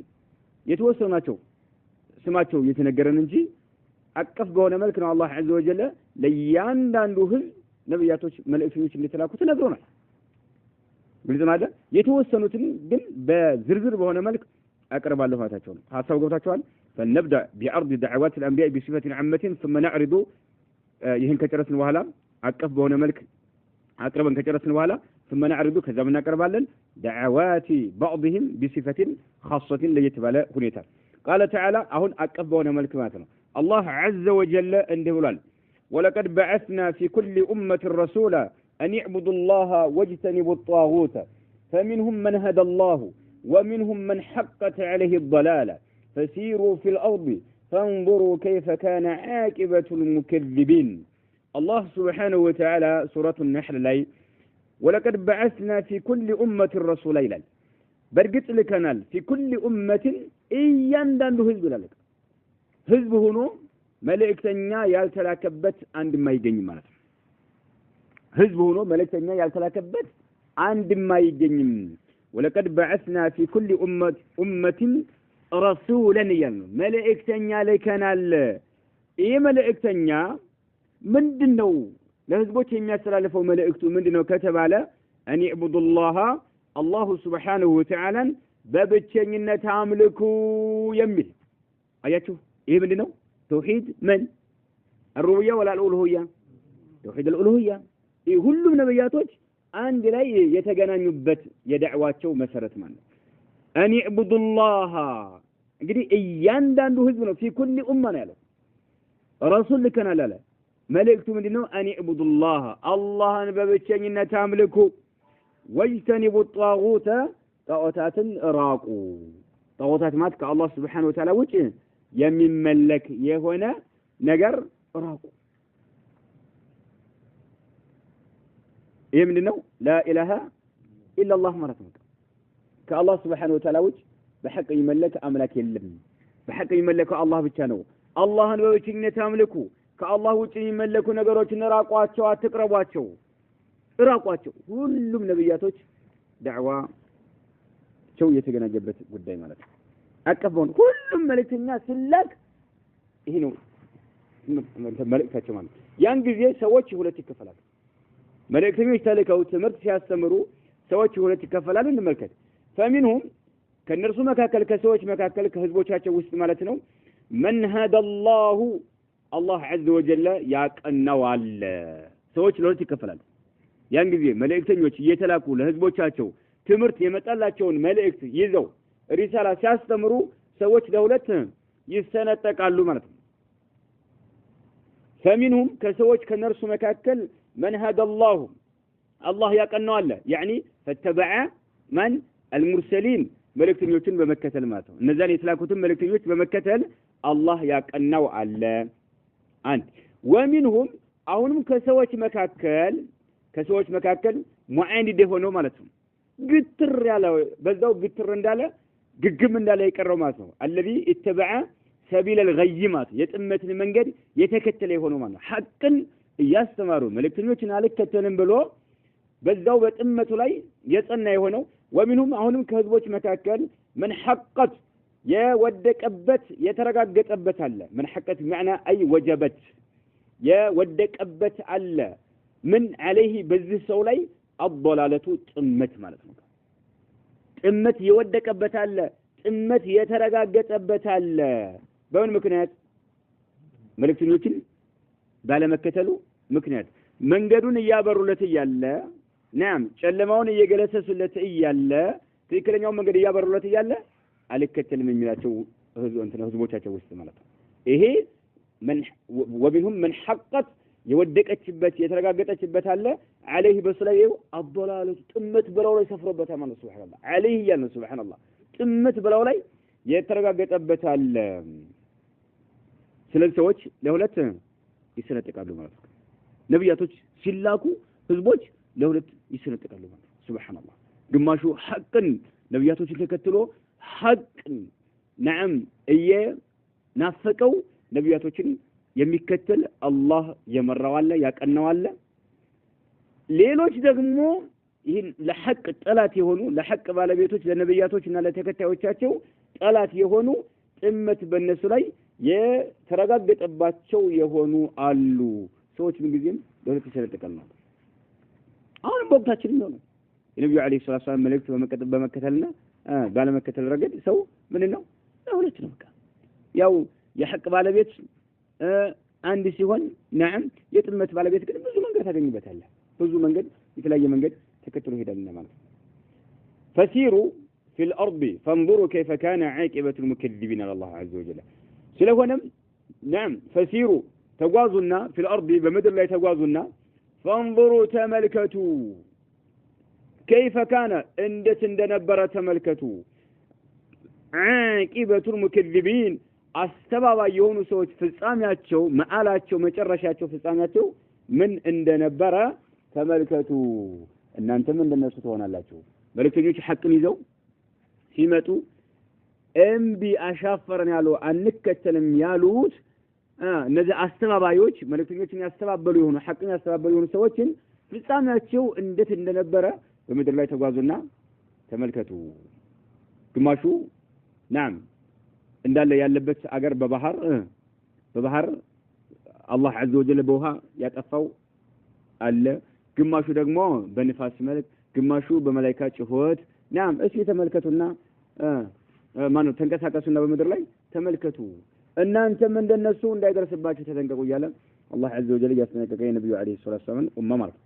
S1: يتوسلناتو سماتو يتنقرن نجي أكف بونا ملكنا الله عز وجل ليان داندوهل نبياتوش ملائكتوش اللي تلاكو تنقرونا بالذات هذا يتوسلناتن ግን በዝርዝር በሆነ መልክ አቀርባለሁ ማታቸው ነው ሐሳብ ገብታችኋል فلنبدأ بعرض دعوات الأنبياء بصفة عامة ثم نعرض ይህን ከጨረስን በኋላ አቀፍ በሆነ መልክ አቅርበን ከጨረስን በኋላ ثم نعرض ከዛ ምን እናቀርባለን دعوات بعضهم بصفة خاصة ለየተባለ ሁኔታ قال تعالى አሁን አቀፍ በሆነ መልክ ማለት ነው الله عز وجل እንዲህ ብሏል ولقد بعثنا في كل أمة رسولا أن يعبدوا الله واجتنبوا الطاغوت فمنهم من هدى الله ومنهم من حقت عليه الضلالة فسيروا في الأرض فانظروا كيف كان عاقبة المكذبين الله سبحانه وتعالى سورة النحل لي ولقد بعثنا في كل أمة رسولا برقت لكنال في كل أمة إيان دانده حزب لك حزب هنا መልእክተኛ ያልተላከበት አንድ ማይገኝ ማለት ነው ህዝብ ሆኖ መልእክተኛ ያልተላከበት አንድ ማይገኝም ولقد بعثنا في كل أمة رسولا يعني ملائكتنا لكنال إيه ملائكتنا ምንድነው ለህዝቦች የሚያስተላልፈው መልእክቱ ምንድነው ከተባለ أن يعبدوا الله الله سبحانه وتعالى በብቸኝነት አምልኩ የሚል አያችሁ ይሄ ምንድነው توحيد من الربوبية ولا الألوهية توحيد الألوهية ይሄ ሁሉም ነብያቶች አንድ ላይ የተገናኙበት የዳዕዋቸው መሰረት ማለት ነው أن يعبدوا الله እንግዲህ እያንዳንዱ ህዝብ ነው في كل أمة ነው ያለው رسول ልከናል አለ መልእክቱ ምንድነው أن يعبدوا الله አላህን በብቸኝነት አምልኩ واجتنبوا الطاغوت ጣዖታትን ራቁ ጣዖታት ማለት ከአላህ Subhanahu Wa Ta'ala ውጪ የሚመለክ የሆነ ነገር ራቁ ይሄ ምንድነው لا إله إلا الله ማለት ነው ከአላህ Subhanahu Wa Ta'ala ውጪ በሐቅ የሚመለክ አምላክ የለም በሐቅ የሚመለከው አላህ ብቻ ነው አላህን በብቸኝነት አምልኩ ከአላህ ውጪ የሚመለኩ ነገሮችን ራቋቸው አትቅረቧቸው ራቋቸው ሁሉም ነብያቶች ዳዕዋ ቸው የተገናኘበት ጉዳይ ማለት ነው አቀፈውን ሁሉም መልእክተኛ ሲላክ ይሄ ነው መልእክታቸው ማለት ያን ጊዜ ሰዎች ሁለት ይከፈላሉ መልእክተኞች ተልከው ትምህርት ሲያስተምሩ ሰዎች ሁለት ይከፈላሉ እንመልከት فمنهم ከነርሱ መካከል ከሰዎች መካከል ከህዝቦቻቸው ውስጥ ማለት ነው من هدى الله الله عز وجل ያቀናው አለ ሰዎች ለሁለት ይከፈላሉ ያን ጊዜ መልእክተኞች እየተላኩ ለህዝቦቻቸው ትምህርት የመጣላቸውን መልእክት ይዘው ሪሳላ ሲያስተምሩ ሰዎች ለሁለት ይሰነጠቃሉ ማለት ነው فمنهم ከሰዎች ከነርሱ መካከል من هدى الله الله ያቀናው አለ يعني فتبع من المرسلين መልእክተኞችን በመከተል ማለት ነው እነዛን የተላኩትን መልእክተኞች በመከተል አላህ ያቀናው አለ አንድ ومنهم አሁንም ከሰዎች መካከል ሙዓንድ ሆነው ማለት ነው ግትር ያለ በዛው ግትር እንዳለ ግግም እንዳለ ይቀረው ማለት ነው الذي اتبع سبيل الغي ማለት የጥመትን መንገድ የተከተለ ሆኖ ማለት ነው ሐቅን ያስተማሩ መልእክተኞችን አልከተልም ብሎ በዛው በጥመቱ ላይ የጸና የሆነው ومنهم አሁንም ከህዝቦች መካከል من حقت የወደቀበት የተረጋገጠበት አለ من حقت معنى اي وجبت የወደቀበት አለ من عليه በዚህ ሰው ላይ الضلالة ጥመት ማለት ነው ጥመት የወደቀበት አለ ጥመት የተረጋገጠበት አለ በምን ምክንያት መልእክተኞችን ባለመከተሉ ምክንያት መንገዱን እያበሩለት እያለ ናም ጨለማውን እየገለሰሱለት እያለ ትክክለኛው መንገድ እያበሩለት እያለ አልከተልም የሚላቸው ህዝቦቻቸው ውስጥ ማለት ነው ይሄ وبهم من حقت የወደቀችበት የተረጋገጠችበት አለ عليه በስላየው الضلالة ጥመት በላው ላይ ሰፍሮበታል ማለት ሱብሃንአላህ عليه ያለ ሱብሃንአላህ ጥመት በላው ላይ የተረጋገጠበት አለ ስለዚህ ሰዎች ለሁለት ይሰነጠቃሉ ማለት ነው ነብያቶች ሲላኩ ህዝቦች ለሁለት ይሰነጠቃሉ ማለት ነው ሱብሃንአላህ ግማሹ ሐቅን ነብያቶችን ተከትሎ ሐቅን ነዓም ናፈቀው ነብያቶችን የሚከተል አላህ የመራው አለ ያቀናው አለ ሌሎች ደግሞ ይህን ለሐቅ ጠላት የሆኑ ለሐቅ ባለቤቶች ለነብያቶችና ለተከታዮቻቸው ጠላት የሆኑ ጥመት በእነሱ ላይ የተረጋገጠባቸው የሆኑ አሉ ሰዎች ምን ጊዜም ለሁለት ይሰነጠቃሉ አሁን በወቅታችን ነው የነብዩ አለይሂ ሰላቱ ወሰለም መልእክት በመከተልና ባለመከተል ረገድ ሰው ምን ነው ለሁለት ነው በቃ ያው የሐቅ ባለቤት አንድ ሲሆን نعم የጥመት ባለቤት ግን ብዙ መንገድ ታገኝበታለህ ብዙ መንገድ የተለያየ መንገድ ተከትሎ ሄዳልና ማለት فسيروا في الارض فانظروا كيف كان عاقبه المكذبين على الله عز وجل ስለሆነም نعم فسيروا ተጓዙና في الارض በመድር ላይ ተጓዙና فانظروا تملكتوا كيف كان እንደነበረ ተመልከቱ عاقبه المكذبين አስተባባይ የሆኑ ሰዎች ፍጻሜያቸው መዓላቸው መጨረሻቸው ፍጻሜያቸው ምን እንደነበረ ተመልከቱ እናንተም እንደነሱ ትሆናላችሁ መልእክተኞች ሐቅን ይዘው ሲመጡ እምቢ አሻፈረን ያሉ አንከተልም ያሉት እነዚህ አስተባባዮች መልእክተኞችን ያስተባበሉ የሆኑ ሐቅን ያስተባበሉ የሆኑ ሰዎችን ፍጻሜያቸው እንዴት እንደነበረ በምድር ላይ ተጓዙና ተመልከቱ። ግማሹ ናም እንዳለ ያለበት አገር በባህር አላህ عز وجل በውሃ ያጠፋው አለ። ግማሹ ደግሞ በንፋስ መልክ፣ ግማሹ በመላእክት ጩኸት። ናም እሺ ተመልከቱና ማነው ተንቀሳቀሱና በምድር ላይ ተመልከቱ እናንተም እንደነሱ እንዳይደርስባችሁ ተጠንቀቁ እያለ አላህ عز وجل ያስጠነቀቀ የነብዩ አለይሂ ሰላቱ ወሰለም ኡማ ማለት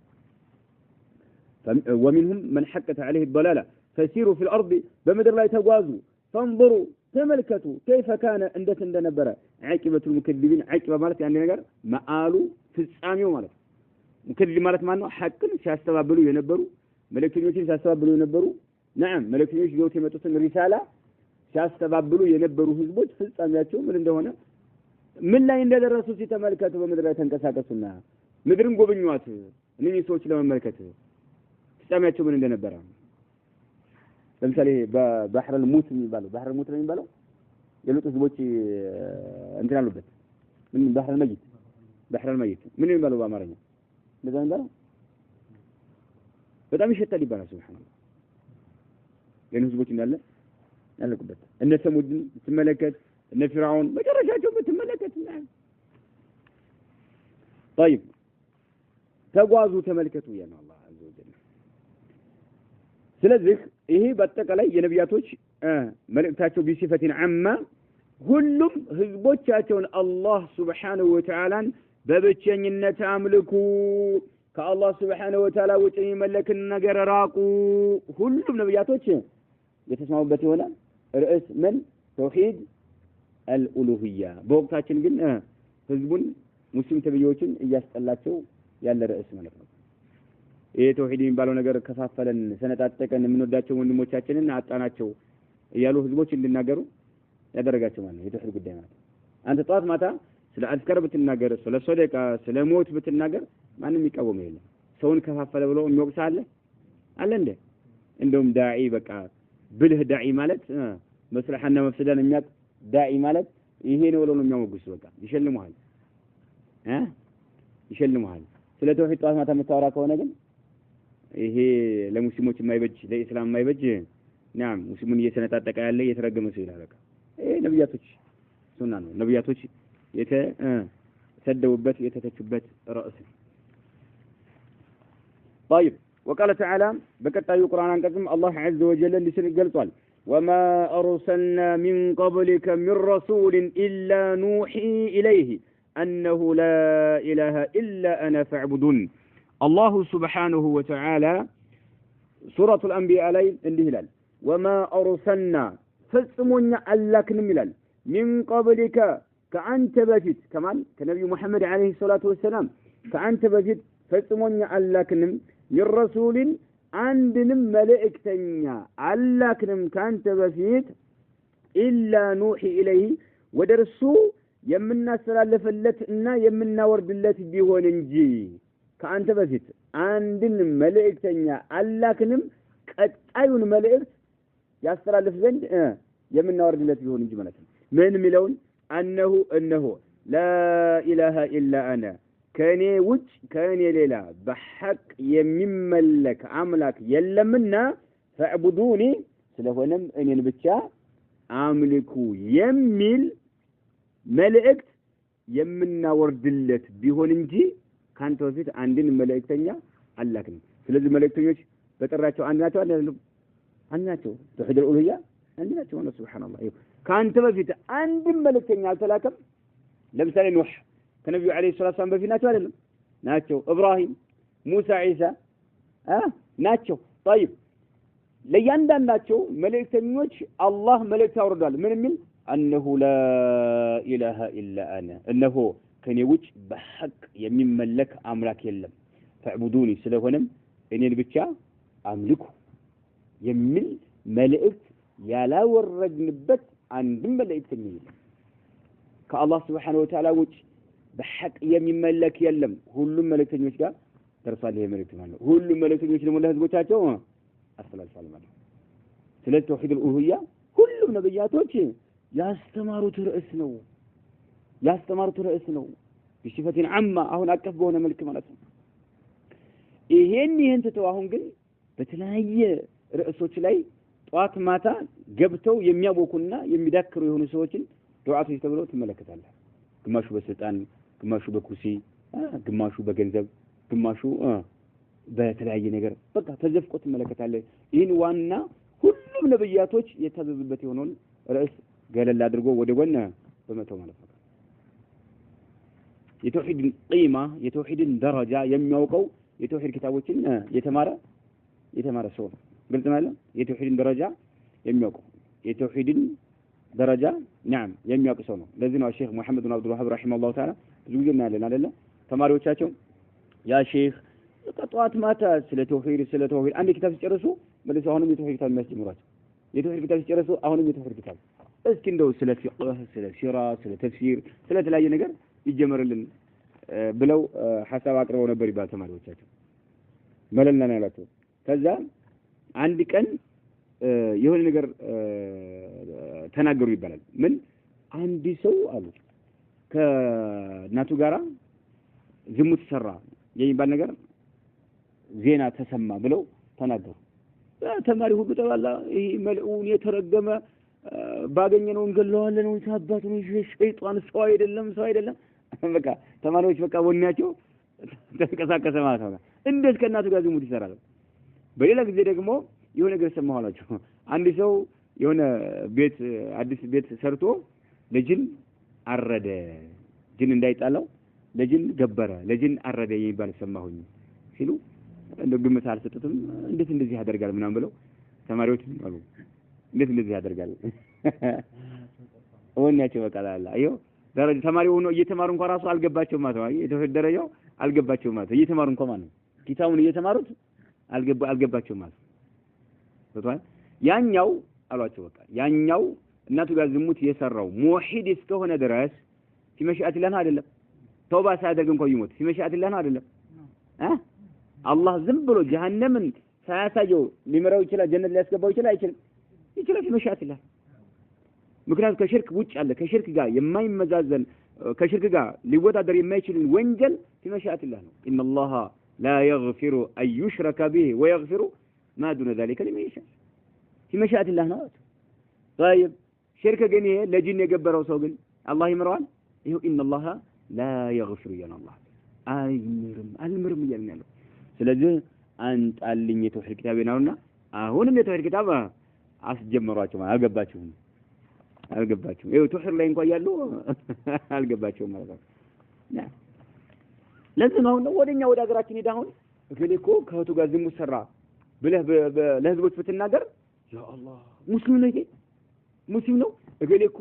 S1: ومنهم من حقت عليه الضلاله فسيروا في الارض بمدر لا تغازوا فانظروا تملكتوا كيف كان እንደት እንደነበረ عاقبه المكذبين عاقبه ማለት ያን ነገር ማአሉ ፍጻሜው ማለት ሙከذب ማለት ማን ነው ሐቅን ሲያስተባብሉ የነበሩ መልእክተኞችን ሲያስተባብሉ የነበሩ نعم መልእክተኞች ይዘው የመጡትን ሪሳላ ሲያስተባብሉ የነበሩ ህዝቦች ፍጻሜያቸው ምን እንደሆነ ምን ላይ እንደደረሱ ሲተመልከቱ በምድር ላይ ተንቀሳቀሱና ምድርን ጎብኙዋት እነዚህ ሰዎች ለመመልከት ፍጻሜያቸው ምን እንደነበረ ለምሳሌ በባህር الموت የሚባለው ባህር الموت ነው የሚባለው የሉጥ ህዝቦች እንትን አሉበት ምን ባህር الميت ምን የሚባለው በአማርኛ እንደዛ የሚባለው በጣም ይሸታል ይባላል ሱብሃንአላህ የሉጥ ህዝቦች እንዳለ ያለቁበት እነ ሰሙድን ትመለከት እነ ፍራውን መጨረሻቸው ብትመለከት طيب ተጓዙ ተመልከቱ ያ አላህ عز وجل ስለዚህ ይሄ በአጠቃላይ የነቢያቶች መልእክታቸው ቢሲፈቲን አማ ሁሉም ህዝቦቻቸውን አላህ Subhanahu Wa Ta'ala በብቸኝነት አምልኩ ከአላህ Subhanahu Wa Ta'ala ውጪ የሚመለክን ነገር ራቁ ሁሉም ነቢያቶች የተስማሙበት የሆነ ርዕስ ምን ተውሂድ አልኡሉሂያ በወቅታችን ግን ህዝቡን ሙስሊም ተብዮችን እያስጠላቸው ያለ ርዕስ ማለት ነው። ይሄ ተውሂድ የሚባለው ነገር ከፋፈለን ሰነጣጠቀን የምንወዳቸው ወንድሞቻችንን አጣናቸው እያሉ ህዝቦች እንድናገሩ ያደረጋቸው ማለት ነው። የተውሂድ ጉዳይ ማለት አንተ ጧት ማታ ስለ አዝከር ብትናገር ስለ ሶደቃ ስለ ሞት ብትናገር ማንም ይቃወም የለም። ሰውን ከፋፈለ ብሎ የሚወቅስ አለ እንደ እንደውም ዳዒ በቃ ብልህ ዳዒ ማለት መስለሐና መፍሰዳን የሚያቅ ዳዒ ማለት ይሄ ነው ብሎ ነው የሚያወግስ በቃ ይሸልሙሃል ስለ ተውሂድ ጧት ማታ የምታወራ ከሆነ ግን ይሄ ለሙስሊሞች የማይበጅ ለኢስላም የማይበጅ ናም ሙስሊሙን እየሰነጣጠቀ ያለ እየተረገመ ሰው ይላል በቃ ይሄ ነብያቶች ሱና ነው ነብያቶች የተሰደቡበት የተተቹበት ራስ طيب وقال تعالى بقطعي القرآن አንቀጽም الله عز وجل እንዲስል ገልጿል وما أرسلنا من قبلك من رسول إلا نوحي إليه أنه لا إله إلا أنا فاعبدون الله سبحانه وتعالى سورة الأنبياء عليه اندهلال وما أرسلنا فاسمنا ألاكن ملال من قبلك كأنت بجد كمان كنبي محمد عليه الصلاة والسلام كأنت بجد فاسمنا ألاكن من رسول عندنا ملائكتنا ألاكن كأنت بجد إلا نوحي إليه ودرسو يمنا سلالفلت إنا يمنا وردلت بيهون انجي كأنت بجد عندنا ملائكتنا ألاكن كأيون ملائكت يستلالف زند يمنا وردلت بيهون انجي من ملون أنه لا إله إلا أنا كاني وجه كاني ليلا بحق يمملك عملك يلمنا فاعبدوني سلفونم أن ينبتشا عملكو يميل ملائكت يمنا وردلت بيهون انجي كانت وفيت عندنا ملائكتنيا ألاكن سلزم ملائكتنيوش بتراتشو عندناتشو توحيد الألوهية عندناتشو والله سبحان الله كانت بفيت عند ملائكتنيا الثلاثة لمثال نوح كنبي عليه الصلاة والسلام بفيت ناتشو إبراهيم موسى عيسى ناتشو طيب لياندان ناتشو ملائكتنيوش الله ملائكته وردال من أنه لا إله إلا أنا أنه كان يوجد بحق يمين ملك أملاك يلم فاعبدوني سلهونم إني البتشا أملكه يمين ملائكت يلا ورجنبت عند ملائكتني كالله سبحانه وتعالى وجه بحق يمين ملك يلم كل ملائكتني وجه ترسل له ملائكتني كل ملائكتني وجه لمن هذا بتاعته أصل الفعل سلة توحيد الألوهية كل نبيات وجه يستمروا ترأسنه ያስተማሩት ርዕስ ነው بصفة عامة አሁን አቀፍ በሆነ መልክ ማለት ነው ይሄን ተተው አሁን ግን በተለያየ ርዕሶች ላይ ጧት ማታ ገብተው የሚያቦኩና የሚዳክሩ የሆኑ ሰዎችን ዱዓቶች ተብለው ትመለከታለህ ግማሹ በስልጣን ግማሹ በኩርሲ ግማሹ በገንዘብ ግማሹ በተለያየ ነገር በቃ ተዘፍቆ ትመለከታለህ ይህን ዋና ሁሉም ነብያቶች የታዘዙበት የሆነውን ርዕስ ገለል አድርጎ ወደ ጎን በመተው ማለት ነው የተውሂድን ቂማ የተውሂድን ደረጃ የሚያውቀው የተውሂድ ኪታቦችን የተማረ ሰው ነው ግልጽ ነው የተውሂድን ደረጃ የሚያውቀው የተውሂድን ደረጃ نعم የሚያውቅ ሰው ነው ለዚህ ነው ሼክ መሐመድ ብን አብዱል ወሃብ ረሂመሁላህ ተዓላ ብዙ ጊዜ እናያለን አይደለ ተማሪዎቻቸው ያ ሼክ ጧት ማታ ስለ ተውሂድ አንድ ኪታብ ሲጨርሱ መልሰው አሁንም የተውሂድ ኪታብ የሚያስተምሯቸው የተውሂድ ኪታብ ሲጨርሱ አሁንም የተውሂድ ኪታብ እስኪ እንደው ስለ ፊቅህ ስለ ሲራ ስለ ተፍሲር ስለ ተለያየ ነገር ይጀመርልን ብለው ሐሳብ አቅርበው ነበር ይባል ተማሪዎቻቸው መለልና ያላቸው ከዛ አንድ ቀን የሆነ ነገር ተናገሩ ይባላል ምን አንድ ሰው አሉ ከናቱ ጋራ ዝሙት ሰራ የሚባል ነገር ዜና ተሰማ ብለው ተናገሩ ተማሪ ሁሉ ተባላ ይሄ መልኡን የተረገመ ባገኘነው እንገለዋለን ወይ ታባቱ ነው ሸይጣን ሰው አይደለም በቃ ተማሪዎች በቃ ወኛቸው ተንቀሳቀሰ ማለት ነው እንዴት ከናቱ ጋር ዝሙት ይሰራል በሌላ ጊዜ ደግሞ የሆነ ነገር ሰማኋላችሁ አንድ ሰው የሆነ ቤት አዲስ ቤት ሰርቶ ለጅን አረደ ጅን እንዳይጣለው ለጅን ገበረ ለጅን አረደ የሚባል ሰማሁኝ ሲሉ እንደው ግምት አልሰጡትም እንዴት እንደዚህ ያደርጋል ምናምን ብለው ተማሪዎች አሉ እንዴት እንደዚህ ያደርጋል ወኛቸው በቃ አላ አዮ ደረጃ ተማሪ ሆኖ እየተማሩ እንኳን ራሱ አልገባቸው ማለት ነው የተውሂድ ደረጃው አልገባቸው ማለት ነው እየተማሩ እንኳን ማለት ነው ኪታቡን እየተማሩት አልገባቸው ማለት ነው ያኛው አሏቸው በቃ ያኛው እናቱ ጋር ዝሙት የሰራው ሙሂድ እስከሆነ ድረስ ሲመሽአት ለና አይደለም ተውባ ሳያደርግ እንኳን ይሞት ሲመሽአት ለና አይደለም አላህ ዝም ብሎ ጀሃነምን ሳያሳየው ሊመራው ይችላል ጀነት ሊያስገባው አይችልም ሲመሽአት ለና ምክንያቱም ከሽርክ ውጭ አለ ከሽርክ ጋር የማይመዛዘን ከሽርክ ጋር ሊወዳደር የማይችል ወንጀል ሲመሽአት ለና ነው ኢነላህ لا يغفر أن يشرك به ويغفر ما دون ذلك لمن يشاء في مشيئة الله نوات طيب شركة جنيه لجن يقبره وسوقن الله يمروان إن الله لا يغفر يا الله المرم يلنا له سلذي أنت اللي يتوحي الكتاب يناولنا هون يتوحي الكتاب أسجمراتهم ألقباتهم توحر لين قويالو ألقباتهم نعم ለዚህ ነው ወደኛ ወደ ሀገራችን ሄዳሁን እከሌኮ ከህቱ ጋር ዝሙት ሰራ ብለህ ለህዝቦች ብትናገር ያ አላህ ሙስሊም ነው እከሌኮ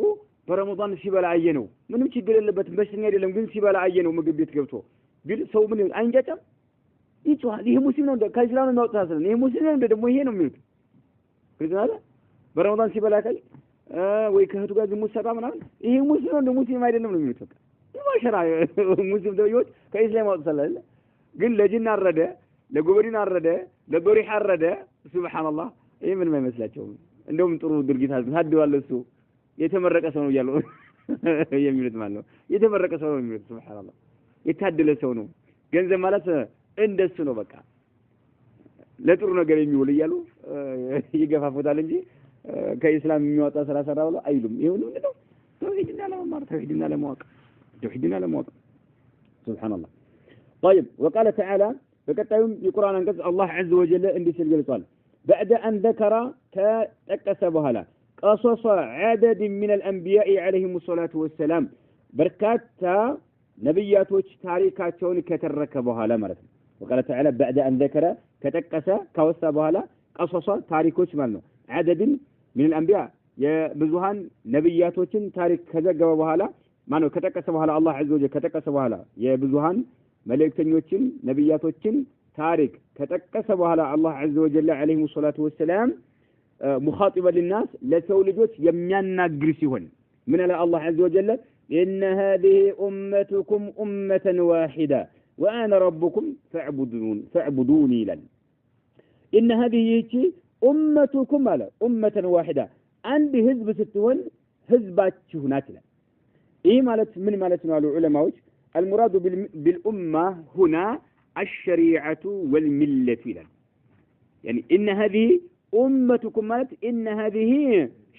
S1: በረመዳን ሲበላ አየ ነው ምንም ችግር የለበትም በሽተኛ አይደለም ግን ሲበላ አየ ነው ምግብ ቤት ገብቶ ግን ሰው ምን አይንጫጫም ይጮሃል ይሄ ሙስሊም ነው ከእስላም ነው ወጣሰለ ይሄ ሙስሊም ነው ደግሞ ይሄ ነው የሚሉት ከዛላ በረመዳን ሲበላ ካይ ወይ ከህቱ ጋር ዝሙት ሰራ ምናምን ይሄ ሙስሊም ነው ሙስሊም አይደለም ነው የሚሉት ማሸራ ሙስሊም ደውዮች ከእስላም ወጣሰለ ግን ለጅን አረደ ለጎበሪን አረደ ለበሪህ አረደ ሱብሃንአላህ ይሄ ምን ማይመስላቸው እንደውም ጥሩ ድርጊት ታድዋል እሱ የተመረቀ ሰው ነው ያለው የሚሉት ማለት ነው የተመረቀ ሰው ነው የሚሉት ሱብሃንአላህ የታደለ ሰው ነው ገንዘብ ማለት እንደሱ ነው በቃ ለጥሩ ነገር የሚውል ይያሉ ይገፋፉታል እንጂ ከእስላም የሚወጣ ስራ ሰራ ብለው አይሉም ይሄ ሁሉ ነው ተውሂድና ለማማር ተውሂድና ለማወቅ سبحان الله طيب وقال تعالى በቀጣዩም የቁርአን አንቀጽ አላህ عز وجل እንዲህ ሲል ገልጿል بعد أن ذكر كتكس بهلا قصص عدد من الأنبياء عليهم الصلاة والسلام بركات نبياتوች ታሪካቸውን ከተረከ በኋላ ማለት ነው وقال تعالى بعد أن ذكر كتكس كوሳ በኋላ قصص ታሪኮች ማለት ነው عدد من الأنبياء የብዙሃን ነብያቶችን ታሪክ ከዘገበ በኋላ ማነው ከተቀሰ በኋላ አላህ عز وجل ከተቀሰ በኋላ የብዙሃን መልእክተኞችን ነብያቶችን ታሪክ ከተቀሰ በኋላ አላህ عز وجل عليهم الصلاه والسلام مخاطبا للناس ለሰው ልጆች የሚያናግር ሲሆን ምን አለ አላህ عز وجل ان هذه امتكم امه واحده وانا ربكم فاعبدوني لن ان هذه امتكم على امه واحده عند حزب ስትሆን ህዝባችሁ ናት إيه مالت من مالت مالو علماء المراد بالأمة هنا الشريعة والملة يعني إن هذه أمتكم مالت إن هذه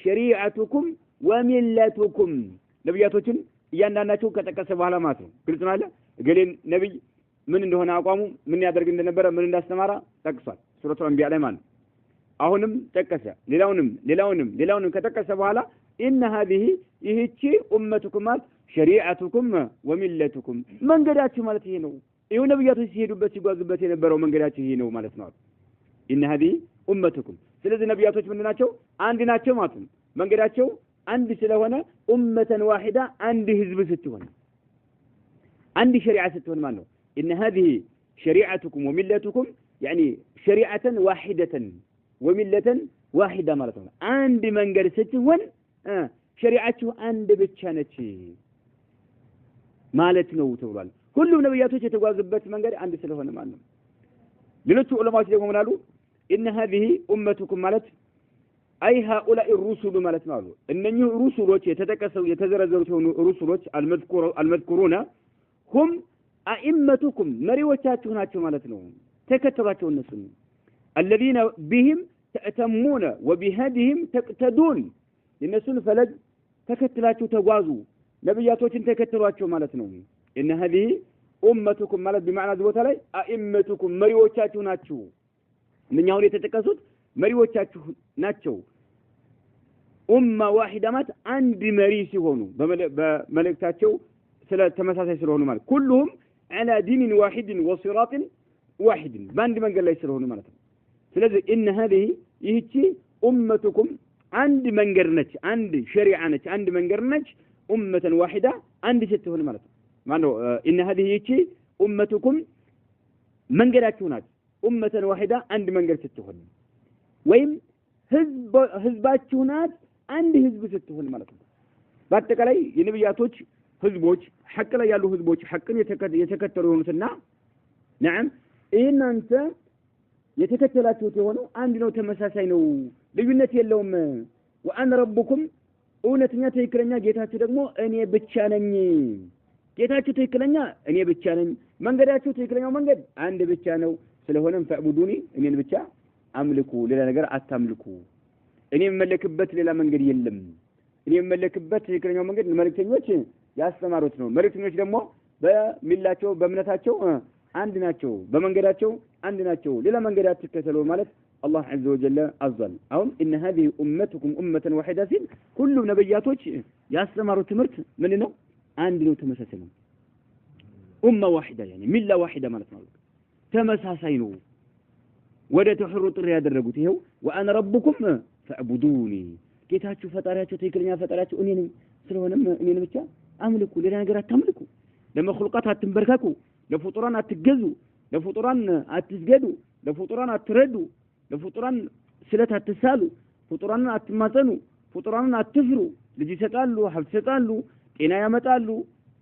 S1: شريعتكم وملتكم نبياتكم እያንዳንዳቸው ከተቀሰ በኋላ ማለት ነው ግልጽ ነው አይደል ገሌን ነብይ ምን እንደሆነ አቋሙ ምን ያደርግ እንደነበረ ምን እንዳስተማራ ጠቅሷል ሱረቱ አንቢያ ላይ ማለት አሁንም ጠቀሰ ሌላውንም ከተቀሰ በኋላ إن هذه ይህቺ ኡመቱኩም ማለት ሸሪዓቱኩም ወሚለቱኩም መንገዳችሁ ማለት ይሄ ነው ይሄ ነብያቶች ሲሄዱበት ሲጓዙበት የነበረው መንገዳችሁ ይሄ ነው ማለት ነው إن هذه أمتكم ስለዚህ ነብያቶች ምንድናቸው አንድ ናቸው ማለት ነው መንገዳቸው አንድ ስለሆነ ኡመተን ዋሂዳ አንድ ህዝብ ስትሆን አንድ ሸሪዓ ስትሆን ማለት ነው إن هذه شريعتكم وملتكم يعني شريعة واحدة وملة واحدة ማለት ነው አንድ መንገድ ስትሆን ሸሪዓችሁ አንድ ብቻ ነች ማለት ነው ተብሏል ሁሉም ነብያቶች የተጓዙበት መንገድ አንድ ስለሆነ ማለት ነው ሌሎች ዑለማዎች ደግሞ ምናሉ إن هذه أمتكم ማለት أي هؤلاء الرسل ማለት ነው አሉ እነኚህ ሩሱሎች የተጠቀሰው የተዘረዘሩት ሆኑ ሩሱሎች المذكورون هم أئمتكم መሪዎቻችሁ ናቸው ማለት ነው ተከተሏቸው እነሱ الذين بهم تأتمون وبهدهم تقتدون የነሱን ፈለግ ተከትላችሁ ተጓዙ ነብያቶችን ተከተሏቸው ማለት ነው إن هذه أمتكم ማለት بمعنى ቦታ ላይ أئمتكم መሪዎቻችሁ ናቸው እነኛ አሁን የተጠቀሱት መሪዎቻችሁ ናቸው ኡማ ዋሂዳ ማለት አንድ መሪ ሲሆኑ በመልእክታቸው ስለ ተመሳሳይ ስለሆኑ ማለት ሁሉም على دين واحد وصراط واحد በአንድ መንገድ ላይ ስለሆኑ ማለት ነው ስለዚህ إن هذه ይህቺ ኡመቱኩም አንድ መንገድ ነች አንድ ሸሪዓ ነች አንድ መንገድ ነች ኡመተን ዋሂዳ አንድ ስትሆን ማለት ነው ማነው إن هذه ይህቺ ኡመቱኩም መንገዳችሁ ናት ኡመተን ዋሂዳ አንድ መንገድ ስትሆን ወይም ህዝባችሁ ናት አንድ ህዝብ ስትሆን ማለት ነው በአጠቃላይ የነብያቶች ህዝቦች ሐቅ ላይ ያሉ ህዝቦች ሐቅን የተከተሉ ሆኑትና نعم እናንተ የተከተላችሁት የሆነው አንድ ነው ተመሳሳይ ነው ልዩነት የለውም وان ربكم እውነተኛ ትክክለኛ ጌታችሁ ደግሞ እኔ ብቻ ነኝ ጌታችሁ ትክክለኛ እኔ ብቻ ነኝ መንገዳችሁ ትክክለኛው መንገድ አንድ ብቻ ነው ስለሆነም ፈዕቡዱኒ እኔን ብቻ አምልኩ ሌላ ነገር አታምልኩ እኔ መለክበት ሌላ መንገድ የለም እኔ መለክበት ትክክለኛው መንገድ መልእክተኞች ያስተማሩት ነው መልእክተኞች ደግሞ በሚላቸው በእምነታቸው አንድ ናቸው በመንገዳቸው አንድ ናቸው ሌላ መንገድ አትከተሉ ማለት الله عز وجل አዟል አሁን إن هذه أمتكم أمة واحدة ሲል ሁሉም ነብያቶች ያስተማሩት ትምህርት ምን ነው አንድ ነው ተመሳሳይ ነው أمة واحدة يعني ملة واحدة ማለት ነው ተመሳሳይ ነው ወደ ተህሩ ጥሪ ያደረጉት ይሄው وأنا ربكم فاعبدوني ጌታችሁ ፈጣሪያችሁ ትክክለኛ ፈጣሪያችሁ እኔ ነኝ ስለሆነም እኔን ብቻ አምልኩ ሌላ ነገር አታምልኩ ለመخلوقات አትንበርከኩ ለፍጡራን አትገዙ ለፍጡራን አትስገዱ ለፍጡራን አትረዱ ለፍጡራን ስለት አትሳሉ ፍጡራንን አትማጸኑ ፍጡራንን አትፍሩ ልጅ ይሰጣሉ ሀብት ይሰጣሉ ጤና ያመጣሉ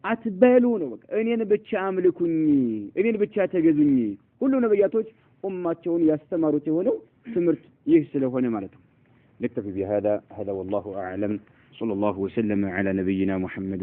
S1: አትበሉ ነው በቃ እኔን ብቻ አምልኩኝ እኔን ብቻ ተገዙኝ ሁሉ ነብያቶች ኡማቸውን ያስተማሩት የሆነው ትምህርት ይህ ስለሆነ ማለት ነው نكتفي بهذا والله أعلم صلى الله وسلم على نبينا محمد